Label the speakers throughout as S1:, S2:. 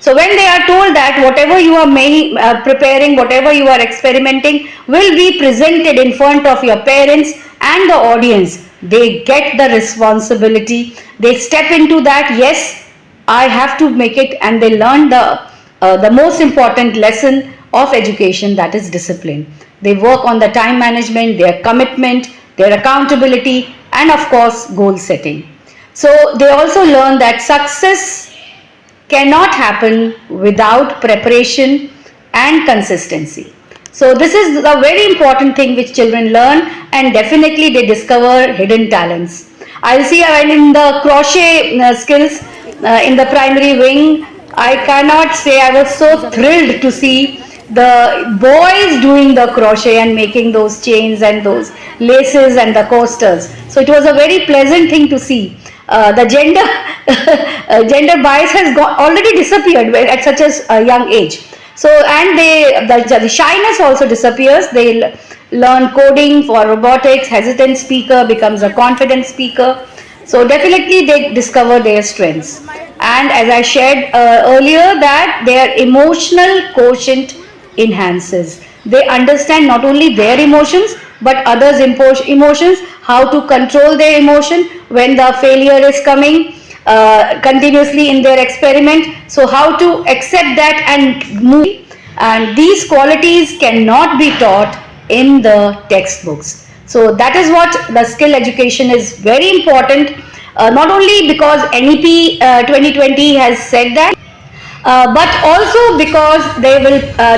S1: So when they are told that whatever you are preparing, whatever you are experimenting will be presented in front of your parents and the audience, they get the responsibility. They step into that, yes, I have to make it, and they learn the most important lesson of education, that is discipline. They work on the time management, their commitment, their accountability, and of course goal setting. So they also learn that success cannot happen without preparation and consistency. So this is a very important thing which children learn, and definitely they discover hidden talents. I'll see in the crochet skills in the primary wing, I cannot say I was so thrilled to see the boys doing the crochet and making those chains and those laces and the coasters. So it was a very pleasant thing to see. The gender bias has already disappeared at such a young age. So, and the shyness also disappears. They learn coding for robotics. Hesitant speaker becomes a confident speaker. So definitely they discover their strengths. And as I shared earlier, that their emotional quotient enhances. They understand not only their emotions but others' emotions, how to control their emotion when the failure is coming continuously in their experiment. So how to accept that and move. And these qualities cannot be taught in the textbooks. So that is what the skill education is very important. Not only because NEP 2020 has said that, but also because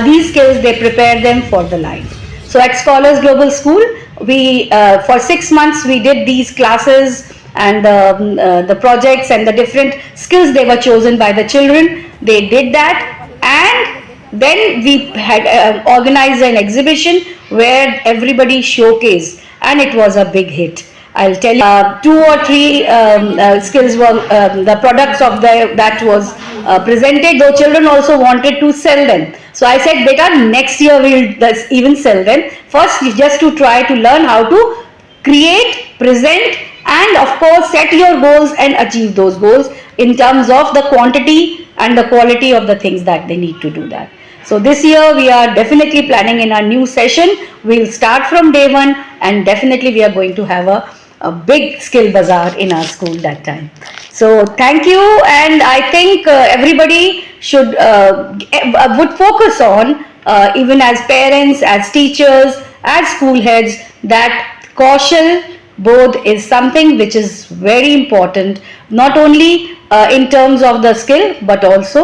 S1: these skills, they prepare them for the life. So at Scholars Global School, we for 6 months we did these classes and the projects and the different skills they were chosen by the children. They did that, and then we had organized an exhibition where everybody showcased, and it was a big hit. I'll tell you, 2 or 3 skills were the products of that was presented. Though children also wanted to sell them. So I said, beta, next year we'll even sell them. First, just to try to learn how to create, present, and of course set your goals and achieve those goals in terms of the quantity and the quality of the things that they need to do that. So this year we are definitely planning in our new session. We'll start from day one, and definitely we are going to have a big skill bazaar in our school that time. So thank you, and I think everybody would focus on, even as parents, as teachers, as school heads, that Kaushal Bodh is something which is very important, not only in terms of the skill but also